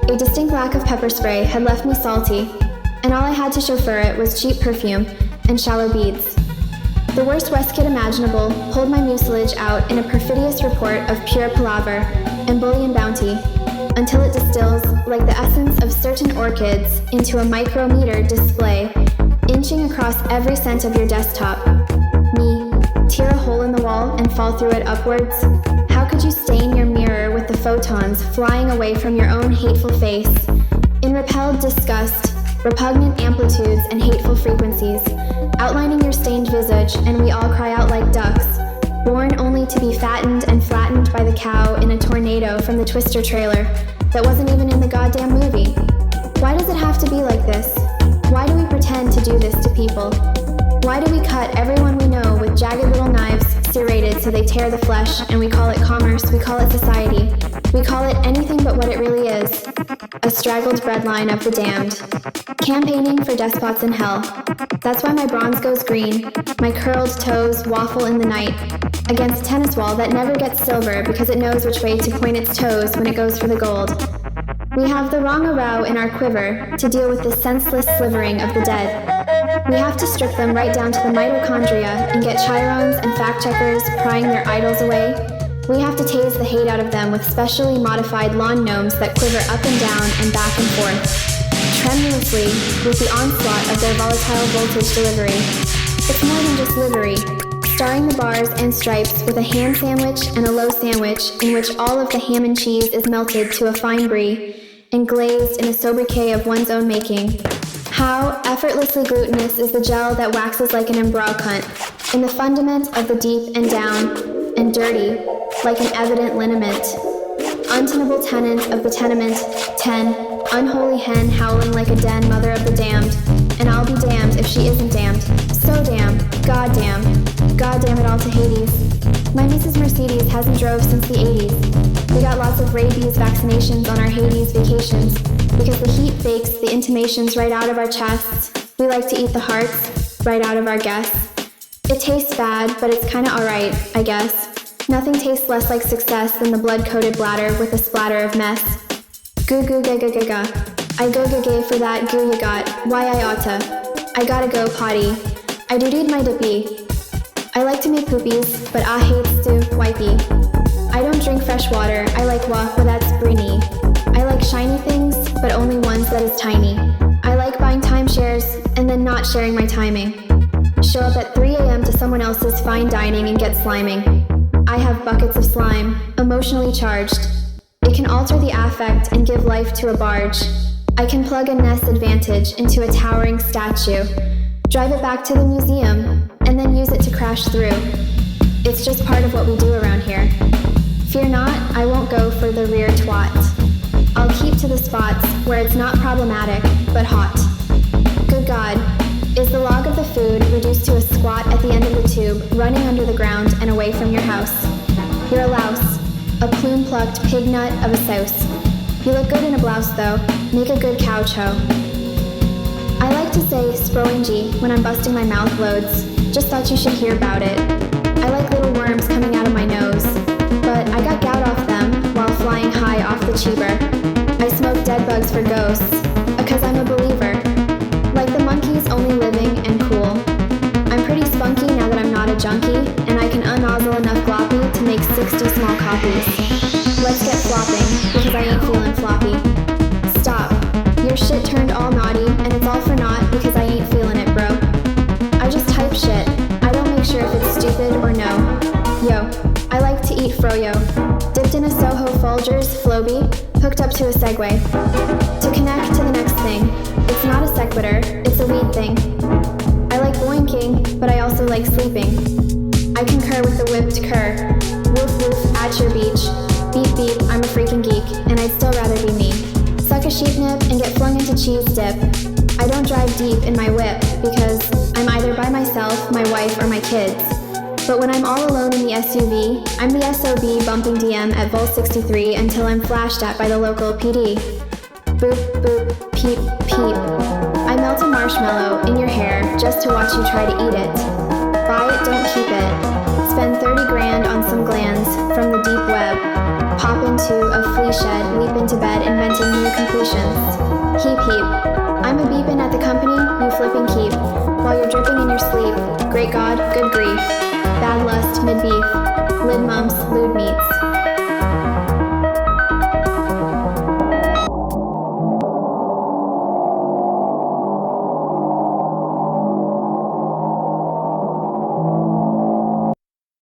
A distinct lack of pepper spray had left me salty, and all I had to chauffeur it was cheap perfume and shallow beads. The worst waistcoat imaginable pulled my mucilage out in a perfidious report of pure palaver and bullion bounty, until it distills like the essence of certain orchids into a micrometer display, inching across every cent of your desktop. Me, tear a hole in the wall and fall through it upwards? How could you stain your mirror with the photons flying away from your own hateful face? In repelled disgust, repugnant amplitudes and hateful frequencies, outlining your stained visage, and we all cry out like ducks, born only to be fattened and flattened by the cow in a tornado from the Twister trailer that wasn't even in the goddamn movie. Why does it have to be like this? Why do we pretend to do this to people? Why do we cut everyone we know with jagged little knives, serrated so they tear the flesh, and we call it commerce, we call it society, we call it anything but what it really is, a straggled breadline of the damned. Campaigning for despots in hell. That's why my bronze goes green, my curled toes waffle in the night, against tennis wall that never gets silver because it knows which way to point its toes when it goes for the gold. We have the wrong arow in our quiver to deal with the senseless slivering of the dead. We have to strip them right down to the mitochondria and get chirons and fact-checkers prying their idols away. We have to tase the hate out of them with specially modified lawn gnomes that quiver up and down and back and forth, tremulously with the onslaught of their volatile voltage delivery. It's more than just livery, starring the bars and stripes with a ham sandwich and a low sandwich in which all of the ham and cheese is melted to a fine brie and glazed in a sobriquet of one's own making. How effortlessly glutinous is the gel that waxes like an embrow cunt, in the fundament of the deep and down, and dirty, like an evident liniment. Untenable tenant of the tenement, 10, unholy hen howling like a den mother of the damned, and I'll be damned if she isn't damned. So damn, goddamn it all to Hades. My Mrs. Mercedes hasn't drove since the 80s. We got lots of rabies vaccinations on our Hades vacations, because the heat bakes the intimations right out of our chests. We like to eat the hearts right out of our guests. It tastes bad, but it's kinda alright, I guess. Nothing tastes less like success than the blood-coated bladder with a splatter of mess. Goo goo ga ga ga ga. I go ga gay for that goo you got. Why I oughta. I gotta go potty. I do-doed my dippy. I like to make poopies, but I hate to wipey. I don't drink fresh water. I like wah, but that's brini. I like shiny things, but only ones that is tiny. I like buying timeshares and then not sharing my timing. Show up at 3 a.m. to someone else's fine dining and get sliming. I have buckets of slime, emotionally charged. It can alter the affect and give life to a barge. I can plug a Ness Advantage into a towering statue, drive it back to the museum, and then use it to crash through. It's just part of what we do around here. Fear not, I won't go for the rear twat. I'll keep to the spots where it's not problematic, but hot. Good God, is the log of the food reduced to a squat at the end of the tube, running under the ground and away from your house? You're a louse, a plume-plucked pig nut of a souse. You look good in a blouse, though. Make a good couch hoe. I like to say sproingy when I'm busting my mouth loads. Just thought you should hear about it. I like little worms coming out of my nose, but I got gout off them while flying high off the cheever. I smoke dead bugs for ghosts, because I'm a believer. Like the monkeys only living and cool. I'm pretty spunky now that I'm not a junkie, and I can unnozzle enough gloppy to make 60 small copies. Let's get flopping, because I ain't feeling floppy. Stop. Your shit turned all naughty, and it's all for naught because I ain't feeling it, bro. I just type shit. I don't make sure if it's stupid or no. Yo, I like to eat froyo. Dipped in a Soho Folgers Floby, hooked up to a Segway. To connect to the next thing. It's not a sequitur, it's a weed thing. I like boinking, but I also like sleeping. I concur with the whipped cur. Woof woof at your beach. Beep beep, I'm a freaking geek, and I'd still rather be me. Suck a sheep nip and get flung into cheese dip. I don't drive deep in my whip because I'm either by myself, my wife, or my kids. But when I'm all alone in the SUV, I'm the SOB bumping DM at Vol 63 until I'm flashed at by the local PD. Boop, boop, peep, peep. I melt a marshmallow in your hair just to watch you try to eat it. Buy it, don't keep it. Spend 30 grand on some glands from the deep web. Pop into a flea shed, leap into bed, inventing new completion accusations. Heap heap. I'm a beepin' at the company, you flipping keep. While you're dripping in your sleep. Great God, good grief. Bad lust, mid-beef. Lid mumps, lewd meats.